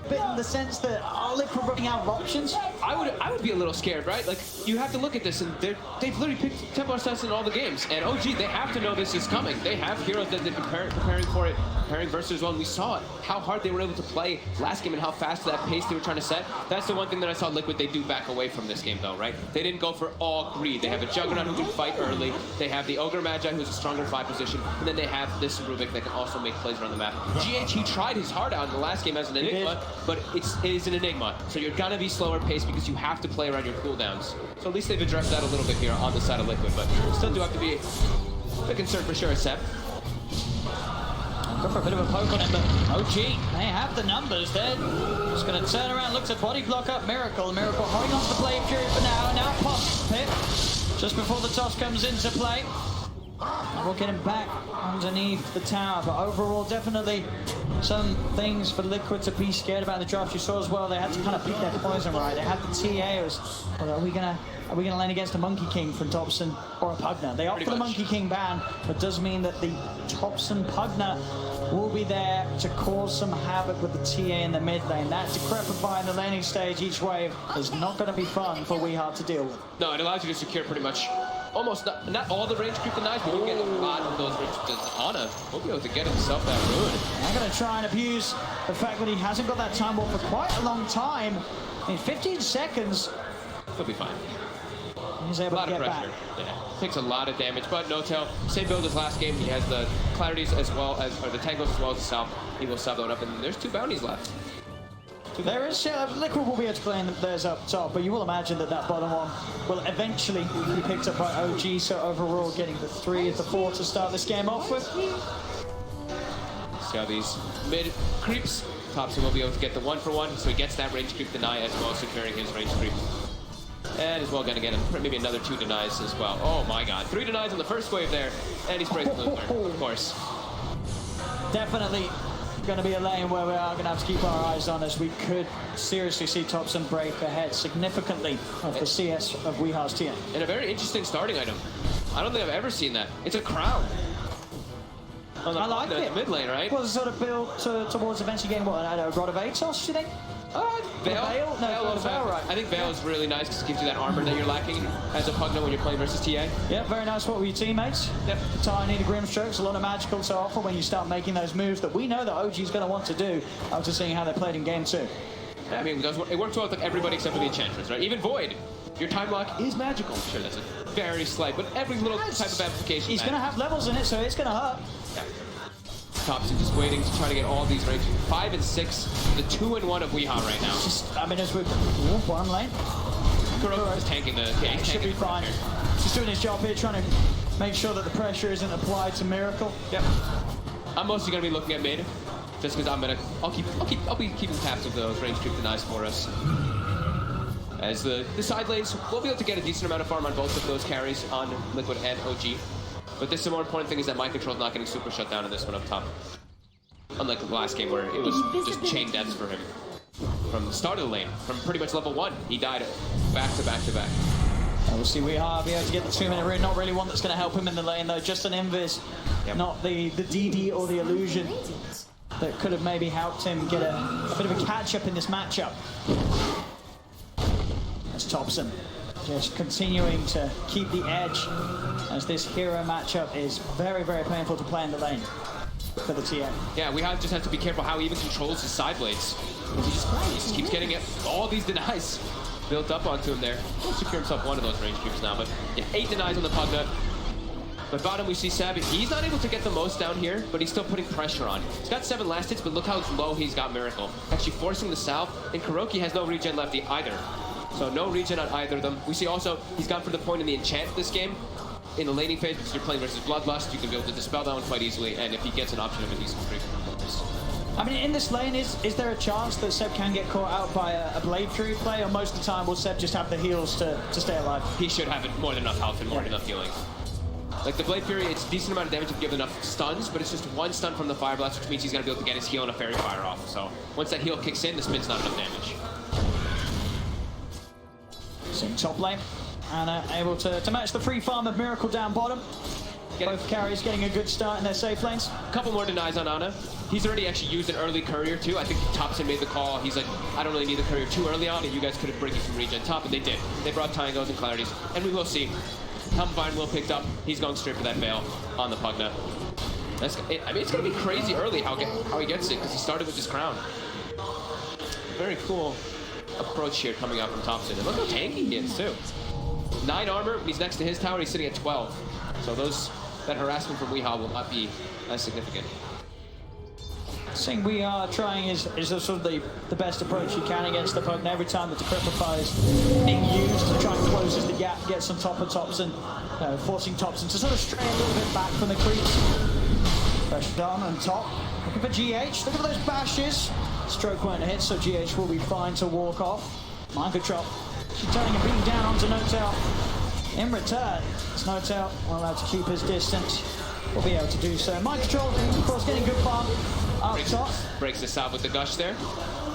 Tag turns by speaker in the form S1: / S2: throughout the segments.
S1: Bit in the sense that Liquid running out of options?
S2: I would be a little scared, right? Like, you have to look at this, and they've literally picked Tempo Assassin in all the games. And OG, they have to know this is coming. They have heroes that they've been preparing for it, preparing versus one. We saw it, how hard they were able to play last game and how fast that pace they were trying to set. That's the one thing that I saw Liquid, they do back away from this game, though, right? They didn't go for all greed. They have a Juggernaut who can fight early. They have the Ogre Magi, who's a stronger 5 position. And then they have this Rubik that can also make plays around the map. GH, he tried his heart out in the last game as an Enigma, but it is an Enigma. So you're gonna be slower paced because you have to play around your cooldowns. So at least they've addressed that a little bit here on the side of Liquid, but still do have to be a bit concerned for sure, Seb.
S1: Go for a bit of a poke on him, but OG, they have the numbers. They're just going to turn around, looks at body block up Miracle. Miracle holding on to the Blade Fury for now. Now pop Pip just before the toss comes into play. We'll get him back underneath the tower, but overall, definitely some things for Liquid to be scared about in the draft. You saw as well, they had to kind of pick their poison right. They had the TA. Well, are we gonna lane against a Monkey King from Thompson or a Pugner? They opt for the Monkey King ban, but does mean that the Thompson Pugner will be there to cause some havoc with the TA in the mid lane. That Decrepify in the laning stage each wave is not going to be fun for WeHeart to deal with.
S2: No, it allows you to secure pretty much almost not all the range creep denies, but you'll get a lot of those range creep denies. Ana will be able to get himself that ruin.
S1: I'm going to try and abuse the fact that he hasn't got that time warp for quite a long time. In 15 seconds,
S2: he'll be fine.
S1: He's able to get back.
S2: Yeah, takes a lot of damage, but no tell. Same build as last game. He has the clarities as well as, or the tangles as well as the salve. He will salve that up, and there's 2 bounties left.
S1: There is, Liquid will be able to claim that there's up top, but you will imagine that that bottom one will eventually be picked up by OG, so overall getting the 3 of the 4 to start this game off with.
S2: See how these mid creeps. Thompson will be able to get the 1-for-1, so he gets that range creep deny as well as securing his range creep. And as well gonna get him maybe another 2 denies as well. Oh my god, 3 denies on the first wave there, and he's breaking the loop there, of course.
S1: Definitely going to be a lane where we are going to have to keep our eyes on, as we could seriously see Thompson break ahead significantly of the CS of WeHeart's TN.
S2: And a very interesting starting item. I don't think I've ever seen that. It's a crown.
S1: I like it.
S2: Mid lane, right?
S1: Well, sort of build towards eventually getting what, a Rod of Atos, do you think?
S2: Veil?
S1: No, Veil, right.
S2: I think Veil is really nice because it gives you that armor that you're lacking as a Pugner when you're playing versus TA.
S1: Yeah, very nice. What were your teammates?
S2: Yep.
S1: Tiny, the Grimstrokes, a lot of magical to offer when you start making those moves that we know that OG's going to want to do after seeing how they played in Game 2.
S2: Yeah, I mean, it works well with everybody except for the Enchantress, right? Even Void, your time lock is magical. Sure, that's a very slight, but every little type of application.
S1: He's going to have levels in it, so it's going to hurt.
S2: Yeah. Thompson just waiting to try to get all these ranges. 5 and 6, the 2 and 1 of WeHeart right now.
S1: Just, I mean, as we're one lane.
S2: Kuroko is tanking the. Yeah, he
S1: should be fine. He's doing his job here, trying to make sure that the pressure isn't applied to Miracle.
S2: Yep. I'm mostly gonna be looking at mid, just because I'll be keeping tabs of those range creep denies for us. As the side lanes, we'll be able to get a decent amount of farm on both of those carries on Liquid and OG. But this, the more important thing is that mind control's not getting super shut down in this one up top. Unlike the last game where it was just chain deaths for him. From the start of the lane, from pretty much level 1, he died back to back to back.
S1: Obviously, we are be able to get the 2-minute rune. Not really one that's going to help him in the lane, though. Just an Invis, not the DD or the illusion that could have maybe helped him get a bit of a catch-up in this matchup. That's Thompson. Just continuing to keep the edge, as this hero matchup is very, very painful to play in the lane for the TA.
S2: Yeah, we just have to be careful how he even controls his side blades. He just keeps getting all these denies built up onto him there. He'll secure himself one of those range creeps now, but yeah, 8 denies on the Pugna. But bottom we see Sab. He's not able to get the most down here, but he's still putting pressure on. He's got 7 last hits, but look how low he's got Miracle. Actually forcing the salve, and Kuroki has no regen left either. So no regen on either of them. We see also he's gone for the point in the enchant this game. In the laning phase, because you're playing versus Bloodlust, you can be able to dispel that one quite easily, and if he gets an option of it, he's free.
S1: I mean, in this lane, is there a chance that Seb can get caught out by a Blade Fury play, or most of the time will Seb just have the heals to stay alive?
S2: He should have more than enough health and more than enough healing. Like the Blade Fury, it's a decent amount of damage if you give enough stuns, but it's just one stun from the Fire Blast, which means he's gonna be able to get his heal and a Fairy Fire off. So once that heal kicks in, the spin's not enough damage.
S1: Seeing top lane, and able to match the free farm of Miracle down bottom. Both carries getting a good start in their safe lanes.
S2: A couple more denies on Ana. He's already actually used an early courier too. I think Thompson made the call. He's like, I don't really need the courier too early on, and you guys could have bringing some regen top, and they did. They brought Tangos and Clarities, and we will see. Helmvine will picked up. He's going straight for that Veil on the Pugna. I mean, it's going to be crazy early how he gets it, because he started with his crown. Very cool approach here coming out from Thompson. And look how tanky he is too. 9 armor, when he's next to his tower, he's sitting at 12. So that harassment from Weehaw will not be as significant.
S1: Seeing we are trying is sort of the best approach you can against the Pugna. Every time that the Decrepify is being used to try and closes the gap, gets on top of Thompson, forcing Thompson to sort of stray a little bit back from the creeps. Pressure down on top. Looking for GH. Look at those bashes. Stroke won't hit, so GH will be fine to walk off. Mind control. She's turning and beating down onto No-Tail. In return, it's No-Tail allowed to keep his distance. Will be able to do so. Mind control, of course, getting good farm. Up top.
S2: Breaks this out with the gush there.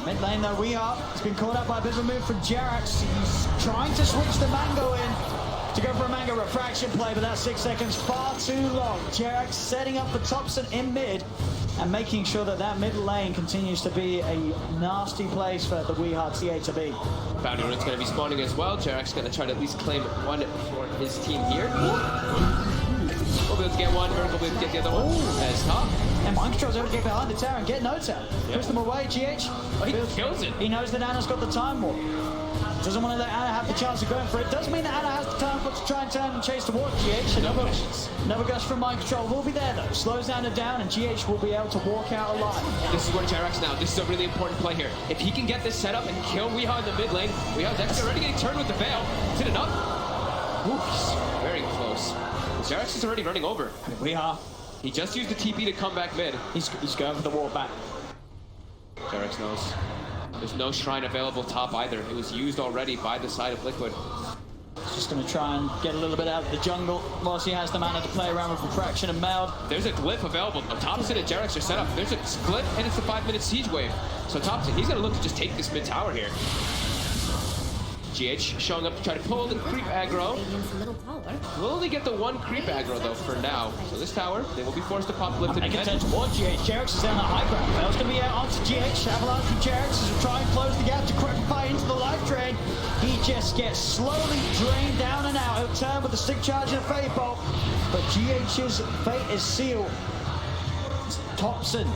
S1: Mid lane though, He's been caught up by a bit of a move from Jerax. He's trying to switch the Mango in to go for a Mango refraction play, but that 6 seconds far too long. Jerax setting up for Thompson in mid and making sure that mid lane continues to be a nasty place for the Weehaw TA to be.
S2: Bounty Rune's going to be spawning as well. Jerax going to try to at least claim one for his team here. We'll be able to get one, Miracle will be able to get the other one. That's top.
S1: And Mind Control's able to get behind the tower and get No-Tail. Push them away, GH.
S2: Oh, he kills it.
S1: He knows that Ana's got the time warp. Doesn't want to let Ana have the chance of going for it. Doesn't mean that Ana has the time to try and turn and chase the ward. GH. Another gush from Mind Control will be there though. Slows Ana down and GH will be able to walk out alive.
S2: This is where Jerax now. This is a really important play here. If he can get this set up and kill Weehaw in the mid lane, Weehaw's actually already getting turned with the Veil. Is it enough? Oof, very close. Jerax is already running over.
S1: Weehaw.
S2: He just used the TP to come back mid.
S1: He's going for the wall back.
S2: Jerax knows. There's no shrine available top either. It was used already by the side of Liquid.
S1: He's just going to try and get a little bit out of the jungle whilst he has the mana to play around with refraction and meld.
S2: There's a glyph available. Thompson and Jerax are set up. There's a glyph and it's a 5-minute siege wave. So Thompson, he's going to look to just take this mid tower here. GH showing up to try to pull the creep aggro. We'll only get the one creep aggro though for now. So this tower, they will be forced to pop lift
S1: They can turn towards GH. Jerax is down the high ground. Fails going to be out onto GH. Avalanche from Jerax as we try and close the gap to Decrepify into the life drain. He just gets slowly drained down and out. He'll turn with the stick charge and a Fate Bolt. But GH's fate is sealed. Thompson.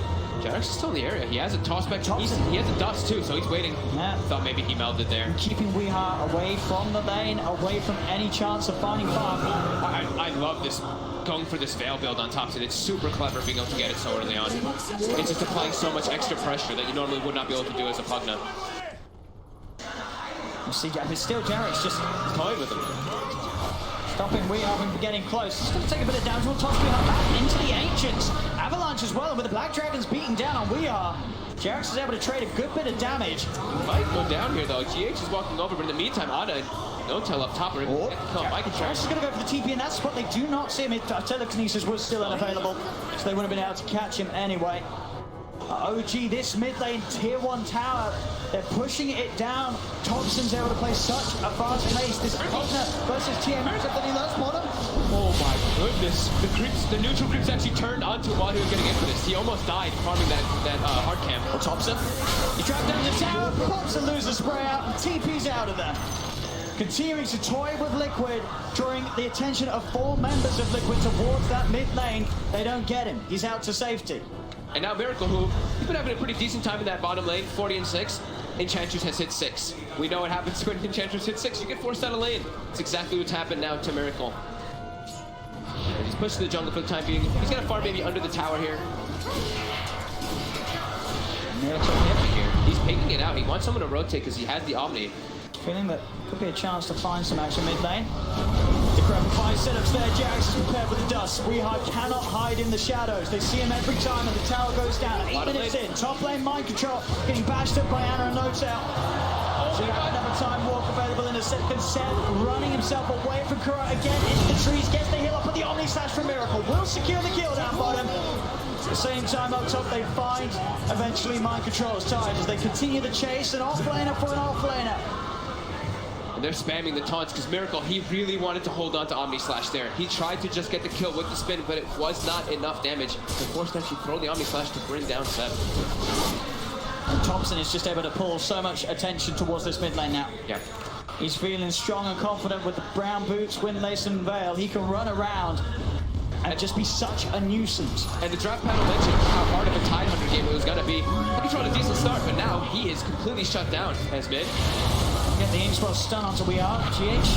S2: Jerax is still in the area. He has a toss back. He has a dust too, so he's waiting.
S1: Yeah.
S2: Thought maybe he melded there.
S1: Keeping Weehaw away from the lane, away from any chance of finding farm.
S2: I love this, going for this Veil build on Thompson. It's super clever being able to get it so early on. It's just applying so much extra pressure that you normally would not be able to do as a Pugna.
S1: You see, but still Jerax just
S2: toying with him.
S1: Stopping Weehaw from getting close. He's going to take a bit of damage. We'll toss Weehaw back into the Ancients. Avalanche as well, and with the Black Dragons beating down on Weehaw, Jerax is able to trade a good bit of damage.
S2: Might go down here though. GH is walking over, but in the meantime, Ana, No-Tail up top.
S1: Jerax is going to go for the TP in that spot. They do not see him. Telekinesis was still unavailable, so they wouldn't have been able to catch him anyway. OG, this mid lane tier 1 tower, they're pushing it down. Thompson's able to play such a fast pace. This Pugna versus TM, except that he loves bottom.
S2: Oh my goodness. The neutral creeps actually turned onto while he was getting in for this. He almost died farming that hard camp.
S1: Well, Thompson, he trapped down the tower, pops and loses spray out, and TP's out of there. Continuing to toy with Liquid, drawing the attention of 4 members of Liquid towards that mid lane. They don't get him. He's out to safety.
S2: And now Miracle, who he's been having a pretty decent time in that bottom lane, 40 and 6. Enchantress has hit 6. We know what happens when Enchantress hits 6. You get forced out of lane. It's exactly what's happened now to Miracle. And he's pushed to the jungle for the time being. He's got to farm maybe under the tower here.
S1: Miracle here.
S2: He's picking it out. He wants someone to rotate because he has the Omni.
S1: Feeling that could be a chance to find some action mid lane. Decrepify setups there. Jerax is prepared with the dust. Weehaw cannot hide in the shadows. They see him every time and the tower goes down. 8 minutes in. Top lane Mind Control getting bashed up by Ana and No-Tail. So you have another time walk available in the second set, running himself away from Kuro again into the trees, gets the heal up, but the Omni Slash from Miracle will secure the kill down bottom. At the same time up top, they find eventually mind control's tied as they continue the chase, an off-laner for an off-laner.
S2: And they're spamming the taunts because Miracle, he really wanted to hold on to Omni Slash there. He tried to just get the kill with the spin, but it was not enough damage to force them to throw the Omni Slash to bring down Seb.
S1: And Thompson is just able to pull so much attention towards this mid lane now.
S2: Yeah.
S1: He's feeling strong and confident with the brown boots, windlace and veil. He can run around and just be such a nuisance.
S2: And the draft panel mentioned how hard of a Tide Hunter game it was going to be. He controlled a decent start, but now he is completely shut down as mid.
S1: Get the Inkspot stun onto We Are. GH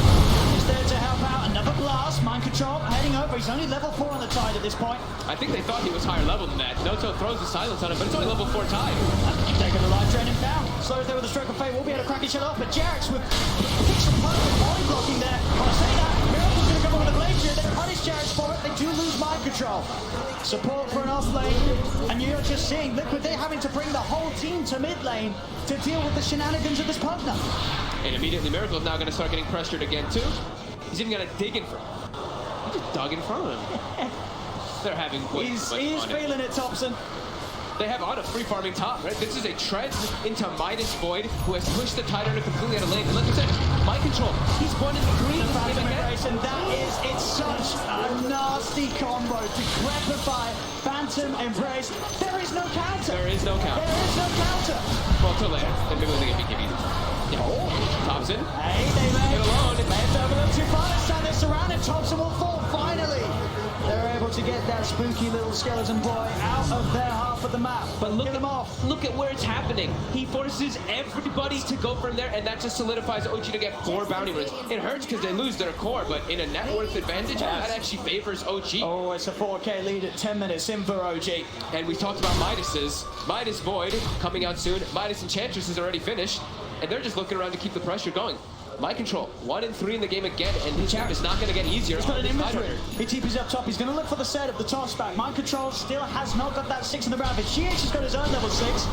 S1: is there to help out. Another blast. Mind control heading over. He's only level 4 on the Tide at this point.
S2: I think they thought he was higher level than that. Noto throws the silence on him, but it's only level 4 Tide.
S1: Taking the life drain him down. Slows there with a stroke of fate. We'll be able to crack each other off. But Jerax with some perfect body blocking there. I'll say that. Miracle's going to come over the blade here. They punish Jerax for it. They do lose mind control. Support for an off lane. And you're just seeing Liquid, they're having to bring the whole team to mid lane to deal with the shenanigans of this Pugna.
S2: And immediately Miracle's now going to start getting pressured again too. He's even going to dig in front. He just dug in front of him. They're having way
S1: He's
S2: too much fun.
S1: feeling it, Thompson.
S2: They have Ana free farming top, right? This is a tread into Midas Void, who has pushed the Tide Hunter completely out of lane. And like I said, mind control. He's 1 in 3 in the
S1: Phantom
S2: game
S1: Embrace, and that is, it's such a nasty combo to Decrepify Phantom Embrace. There is no counter.
S2: There is no counter.
S1: There is no counter.
S2: Well, till later. Then maybe they can be given. Oh, Thompson.
S1: Hey, they may
S2: Get alone.
S1: have overlooked too far. This time they're surrounded. Thompson will fall finally. They're able to get that spooky little skeleton boy out of their half of the map.
S2: But look
S1: Get him off.
S2: Look at where it's happening. He forces everybody to go from there, and that just solidifies OG to get 4 bounty runs. It hurts because they lose their core, but in a net worth advantage, that actually favors OG.
S1: Oh, it's a 4K lead at 10 minutes in for OG.
S2: And we talked about Midas's. Midas Void coming out soon. Midas Enchantress is already finished, and they're just looking around to keep the pressure going. Mind control, 1 in 3 in the game again, and his job is not going to get easier.
S1: He's got an inventory. He TP's up top. He's going to look for the set of the toss back. Mind control still has not got that 6 in the round, but GH has got his own level 6.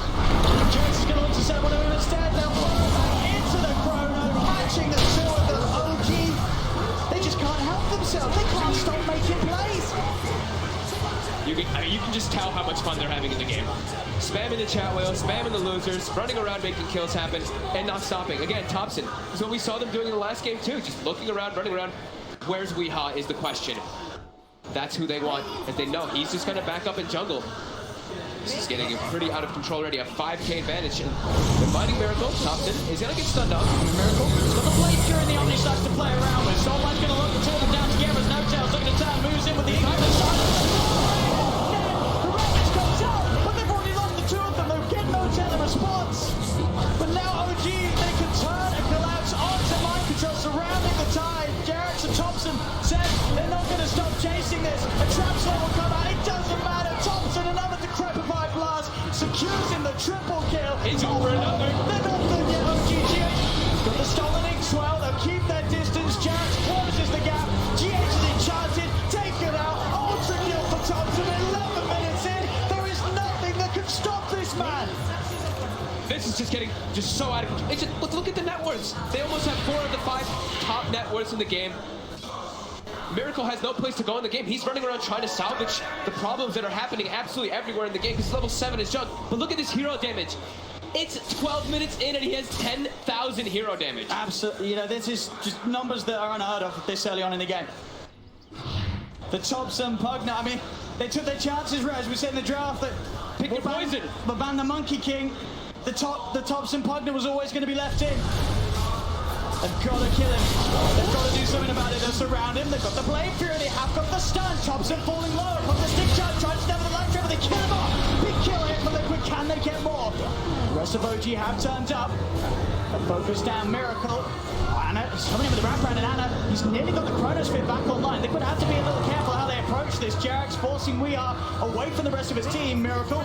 S1: Jax is going to look to set one of them instead. They'll fall back into the chrono, catching the 2 of them. OG, they just can't help themselves. They can't stop making plays.
S2: You can just tell how much fun they're having in the game. Spamming the chat whale, spamming the losers, running around making kills happen, and not stopping. Again, Thompson is what we saw them doing in the last game too. Just looking around, running around. Where's Weehaw is the question. That's who they want, as they know he's just going to back up in jungle. This is getting pretty out of control already. A 5K advantage. And they're finding Miracle. Thompson is going to get stunned up.
S1: Miracle has got the blade during the Omni Slash to play around with. Someone's going to look to tear them down together as No Tails looking to turn, moves in with the ignite of silence. Response, but now OG, they can turn and collapse onto mind control, surrounding the Tide. Jerax and Thompson said they're not going to stop chasing this. A trap slot will come out, it doesn't matter. Thompson, another Decrepify blast, secures him the triple kill.
S2: It's over another.
S1: They're not done yet, OG. Got the stolen ink swell, they'll keep their distance. Jerax closes the gap. GH is enchanted, take it out. Ultra kill for Thompson, 11 minutes in. There is nothing that can stop this man.
S2: This is just getting so out of control. It's just, look at the net worths. They almost have 4 of the 5 top net worths in the game. Miracle has no place to go in the game. He's running around trying to salvage the problems that are happening absolutely everywhere in the game because level 7 is junk. But look at this hero damage. It's 12 minutes in and he has 10,000 hero damage.
S1: Absolutely. You know, this is just numbers that are unheard of this early on in the game. The Thompson Pugna, I mean, they took their chances, as we said in the draft, that
S2: pick your poison.
S1: But ban the Monkey King. The Thompson Pugna was always going to be left in. They've got to kill him. They've got to do something about it. They'll surround him. They've got the Blade Fury. They have got the stun. Thompson falling low. From the stick charge, trying to stab the light driver. They kill him off. Big kill hit for Liquid. Can they get more? The rest of OG have turned up. The focus down Miracle. Ana is coming in with the wrap around, and Ana, he's nearly got the Chronosphere back online. They would have to be a little careful how they approach this. Jerax forcing We Are away from the rest of his team. Miracle,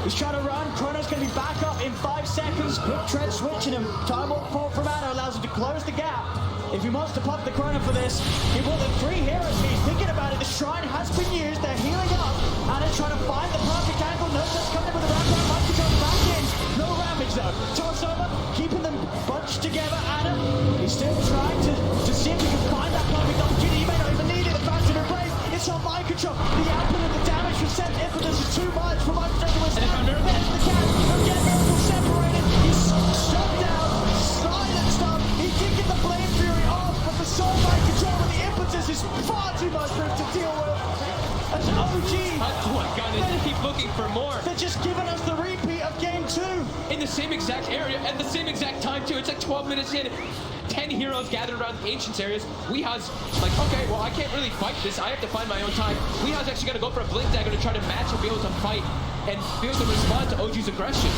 S1: he's trying to run. Chrono's going to be back up in 5 seconds. Quick tread switching him. Time walk forward from Ana allows him to close the gap. If he wants to pop the Chrono for this, he will have 3 heroes. He's thinking about it. The Shrine has been used. They're healing up. Ana's trying to find the perfect angle. No, just coming in with the wrap around. Might be going back in. No Ravage though. Toss over, keeping them bunched together.
S3: It's on mind control. The output of the damage from Seth Impetus is too much for my There's the catch. Again, Miracle separated. He's shut down, silenced up. He did get the Blade Fury off, but the soul mind control with the Impetus is far too much for him to deal with. As OG,
S2: oh my god, they keep looking for more.
S3: they're just giving us the repeat of game 2.
S2: In the same exact area, at the same exact time too. It's like 12 minutes in. 10 heroes gathered around the Ancients areas. Weeha's like, okay, well, I can't really fight this. I have to find my own time. Weeha's actually going to go for a Blink Dagger to try to match and be able to fight and be able to respond to OG's aggression.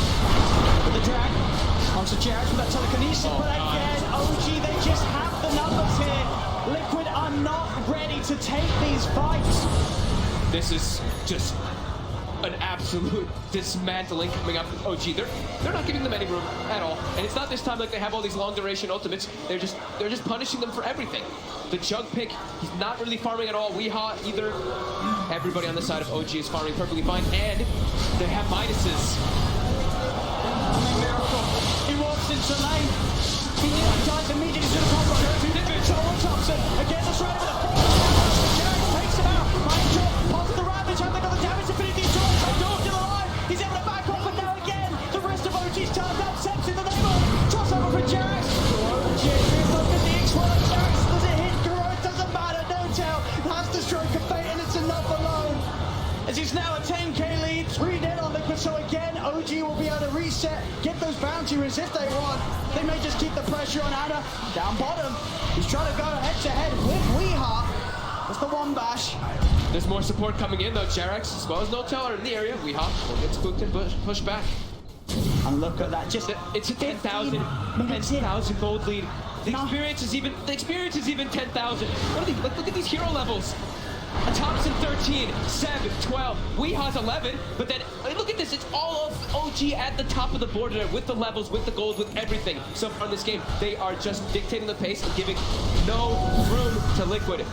S1: With the drag onto Og.Jerax with that telekinesis,
S3: But again, OG, they just have the numbers here. Liquid are not ready to take these fights.
S2: This is just an absolute dismantling coming up from OG. They're not giving them any room at all. And it's not this time like they have all these long duration ultimates. They're just punishing them for everything. The Jug pick, he's not really farming at all. Weeha either. Everybody on the side of OG is farming perfectly fine, and they have minuses.
S3: Miracle. He walks into lane. He dies immediately to the combo. Thompson again, the shred with a Jerax takes him out. Mind drop, pulls the Ravage. Have they got the damage Infinity Torch? Still alive. He's able to back off, but now again, the rest of OG's turned up. Sets in the neighborhood. Toss over for Jerax. Look at the X1. Jerax, does it hit? It doesn't matter. No tell. Has the stroke of fate, and it's enough alone. As he's now a 10k lead, 3 dead on Liquid. So again, OG will be able to reset, get those bounty rings if they want. They may just keep the pressure on Anna. Down bottom, he's trying to go head to head with Weeha. It's the one bash.
S2: There's more support coming in though. Jerax as well as No Tell are in the area. Weeha will get spooked and pushed back.
S3: And look at that, just
S2: it's a 10,000 gold lead. The experience is even 10,000. What are these? Look at these hero levels. Thompson 13, 7, 12. Weeha's 11, but then look at this. It's all of OG at the top of the board there with the levels, with the gold, with everything. So far in this game, they are just dictating the pace and giving no room to Liquid.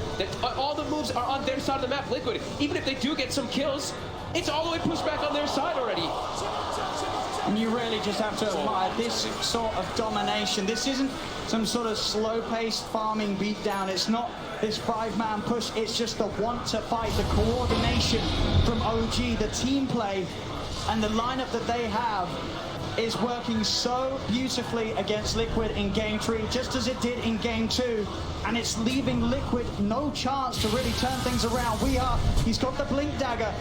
S2: All the moves are on their side of the map. Liquid, even if they do get some kills, it's all the way pushed back on their side already.
S3: And you really just have to admire this sort of domination. This isn't some sort of slow-paced farming beatdown. It's not this 5-man push. It's just the want to fight, the coordination from OG, the team play, and the lineup that they have is working so beautifully against Liquid in Game 3, just as it did in Game 2. And it's leaving Liquid no chance to really turn things around. He's got the Blink Dagger.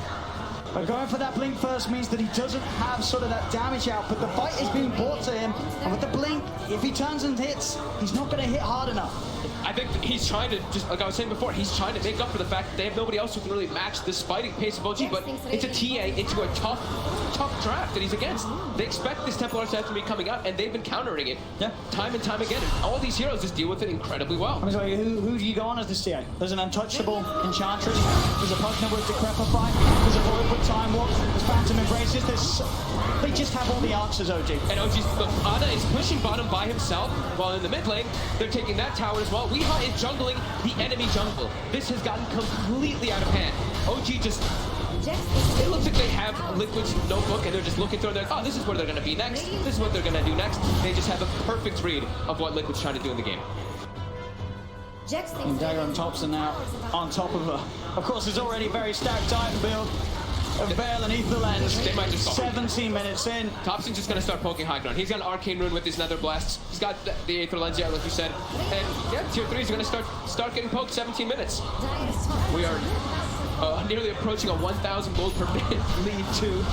S3: But going for that blink first means that he doesn't have sort of that damage output. The fight is being brought to him, and with the blink, if he turns and hits, he's not going to hit hard enough.
S2: I think he's trying to, just like I was saying before, he's trying to make up for the fact that they have nobody else who can really match this fighting pace of OG, but it's a TA into a tough draft that he's against. They expect this Templar Assassin to be coming out, and they've been countering it time and time again. And all these heroes just deal with it incredibly well.
S3: I mean, sorry, who do you go on as this TA? There's an Untouchable Enchantress, there's a Pugner with Decrepify, there's a Void with Time Warp, there's Phantom Embraces, they just have all the answers, OG.
S2: And OG's, look, Ana is pushing bottom by himself, while in the mid lane, they're taking that tower as well. Weeha is jungling the enemy jungle. This has gotten completely out of hand. OG just, it looks like they have Liquid's notebook and they're just looking through and they're like, oh, this is where they're going to be next. This is what they're going to do next. They just have a perfect read of what Liquid's trying to do in the game.
S3: And Dagger on Thompson now on top of her. Of course, it's already a very stacked item build. Of Veil and Ether Lens.
S2: They might just
S3: 17 minutes in.
S2: Thompson's just going to start poking high ground. He's got an Arcane Rune with his Nether Blasts. He's got the Aether Lens, yeah, like you said. And yeah, tier 3 is going to start getting poked 17 minutes. We are nearly approaching a 1,000 gold per minute lead to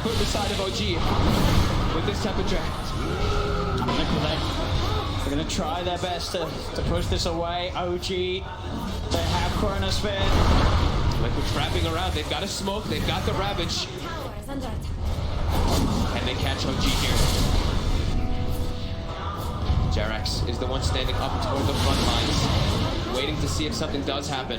S2: put the side of OG with this type of draft.
S3: They're going to try their best to push this away. OG, they have Chronosphere.
S2: Liquid trapping around. They've got a smoke. They've got the Ravage. And they catch OG here. Jerax is the one standing up toward the front lines, waiting to see if something does happen.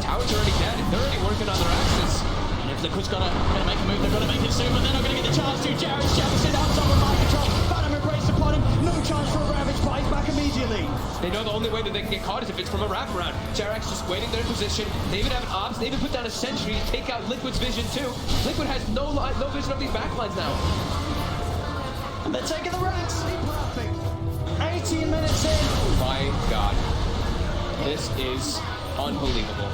S2: Tower's already dead. They're already working on their axes.
S3: And if Liquid's gonna make a move, they're gonna make it soon, but they're not gonna get the chance to. Jerax jumps in outside with mind control. Phantom Embrace upon him. No chance for a Ravage, but he's back immediately.
S2: They know the only way that they can get caught is if it's from a wraparound. Jerax just waiting their position. They even have an ops. They even put down a sentry to take out Liquid's vision too. Liquid has no vision of these backlines now.
S3: And they're taking the racks. Perfect. 18 minutes in.
S2: My God. This is unbelievable.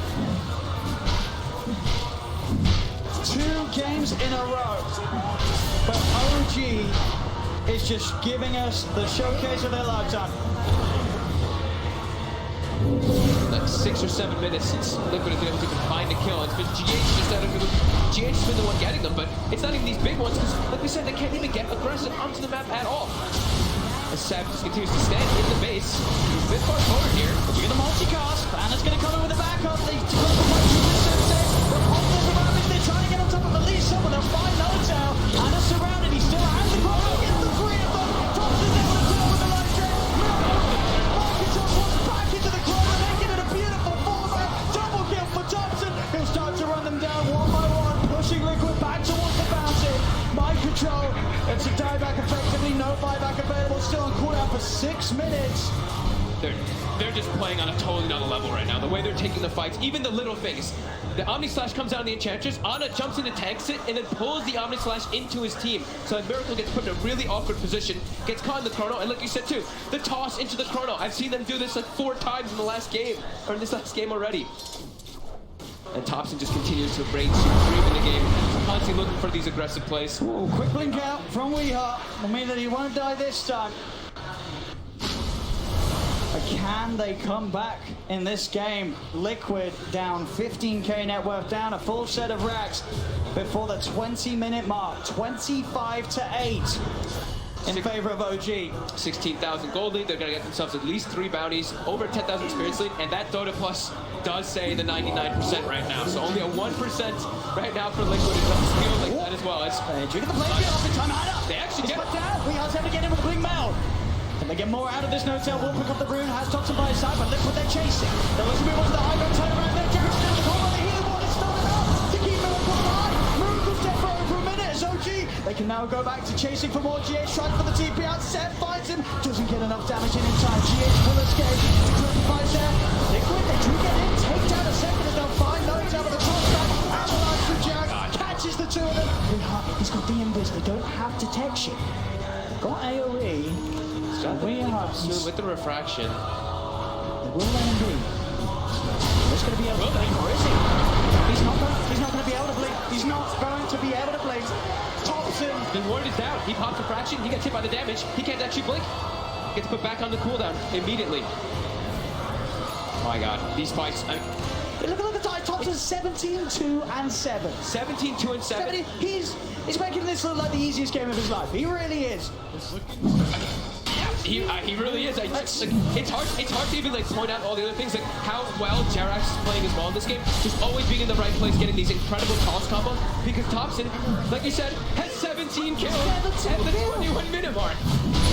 S1: 2 games in a row, but OG is just giving us the showcase of their lifetime.
S2: Like 6 or 7 minutes since Liquid has been able to find a kill. It's been GH just out of GH has been the one getting them, but it's not even these big ones because, like we said, they can't even get aggressive onto the map at all. As Sab just continues to stand in the base, he's a bit far forward here.
S1: Look at the multicast. Anna's going to come in with a backup. They're trying to get on top of Elisa, but they'll find Hotel. Anna's surrounded. He still has the corner. Gets the 3 of them. Thompson's able to deal with the light train. Marcus just wants back into the corner, making it a beautiful fallback. Double kill for Thompson. He'll start to run them down one by one, pushing Liquid back towards the bounty. Mind control. It's a dieback effectively. No buyback available. Still on cooldown for 6 minutes.
S2: They're just playing on a totally another level right now. The way they're taking the fights, even the little things. The Omni Slash comes out on the Enchantress, Ana jumps in and tanks it, and then pulls the Omni Slash into his team. So that Miracle gets put in a really awkward position, gets caught in the chrono, and like you said too, the toss into the chrono. I've seen them do this like 4 times in the last game, or in this last game already. And Thompson just continues to reign supreme in the game, constantly looking for these aggressive plays.
S1: Ooh, quick blink out from Weeheart will mean that he won't die this time. But can they come back in this game? Liquid down 15k net worth, down a full set of racks before the 20-minute mark, 25-8 in favor of OG.
S2: 16,000 gold lead, they're gonna get themselves at least 3 bounties, over 10,000 experience lead, and that Dota Plus does say the 99% right now, so only a 1% right now for Liquid. It does feel like that as well. It's
S1: Due to the play off in time, Hannah.
S2: They actually
S1: It's
S2: get
S1: put down. Weeheart's able to get in with a blink mail. Can they get more out of this? No-tail will pick up the rune, has Thompson by his side, but Liquid they're chasing. They're looking to move on to the high ground, turn around there. Jarrett's down the corner, the healing wall is not enough to keep Miracle alive. Miracle's dead for over a minute as OG. They can now go back to chasing for more. GH tries for the TP out, Seth finds him, doesn't get enough damage in time. GH will escape, sacrifice there. Liquid, they do get in, take down a second and they'll find no-tail with the toss back. Avalanche from Jerax, catches the 2 of them. He's got the invis, they don't have detection. Got AoE.
S2: Soon with the refraction.
S1: They will let him be. He's going to be able to blink, or is he? He's not going to be able to blink. He's not going to be able to blink. Thompson.
S2: The ward is down. He pops a fraction. He gets hit by the damage. He can't actually blink. Gets put back on the cooldown immediately. Oh my god. These fights.
S1: Look at the tie. Thompson's 17-2 and 7.
S2: 17-2 and 7.
S1: He's making this look like the easiest game of his life. He really is.
S2: He really is. It's hard to even like point out all the other things, like how well Jerax is playing as well in this game. Just always being in the right place, getting these incredible toss combos. Because Thompson, like you said, has 17 kills at the 21-minute mark.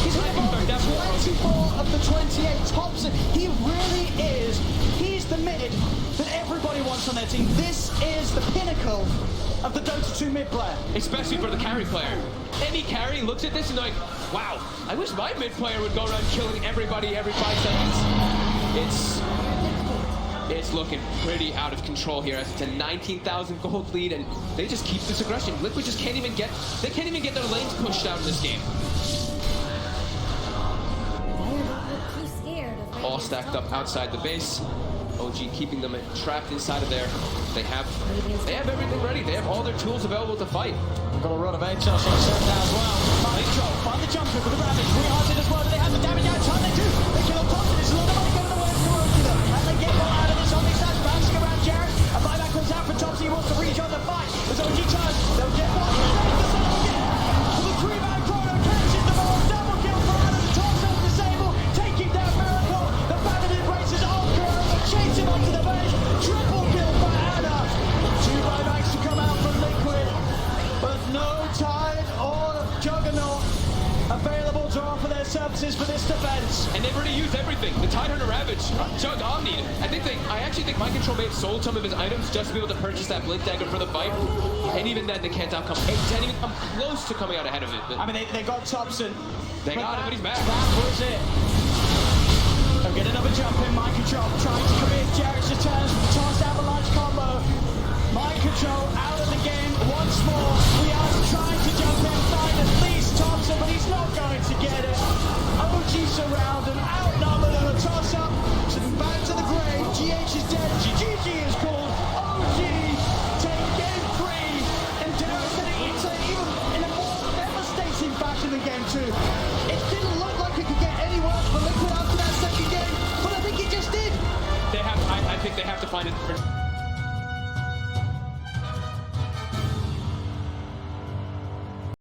S1: He's involved in 24 of the 28. Thompson, he really is. He's the mid that everybody wants on their team. This is the pinnacle of the Dota 2 mid player.
S2: Especially for the carry player. Any carry looks at this and like, wow, I wish my mid player would go around killing everybody every 5 seconds. It's looking pretty out of control here as it's a 19,000 gold lead and they just keep this aggression. Liquid just can't even get their lanes pushed out in this game. All stacked up outside the base. OG keeping them trapped inside of there. They have everything ready. They have all their tools available to fight.
S1: We've got a run of HLs on set now as well. Find the jumper for the Ravage. Weeheart's in as well. Do they have the damage out? Time they do. They kill on Thompson. It's a lot of money going away for OG though. Can they get one out of this Omni Slash? Bouncing around Jarrett. A buyback comes out from Thompson. He wants to rejoin the fight. As OG turns, they'll get one. For the 3-man chrono catches them all. Double kill for Anna. The Thompson's disabled. Taking down Miracle. The bandit embraces Ultra. Chase him onto the bench. Triple kill for Anna. 2 buybacks to come out from Liquid. But no Tide or Juggernaut available to offer their services for this defense.
S2: And they've already used everything. The Tidehunter Ravage, Jug Omni. I actually think Mind Control may have sold some of his items just to be able to purchase that Blink Dagger for the fight. And even then, they can't even come close to coming out ahead of it. But
S1: I mean, they got Thompson.
S2: They got him, but he's back.
S1: That was it. They'll get another jump in. Mind Control trying to come in. Jerax returns with the tossed avalanche combo. Mind Control out of the game once more. We are trying to jump in, find at least Thompson, but he's not going to get it. OG surrounded, outnumbered, and a toss-up. So back to the grave. GH is dead.
S2: I think they have to find a different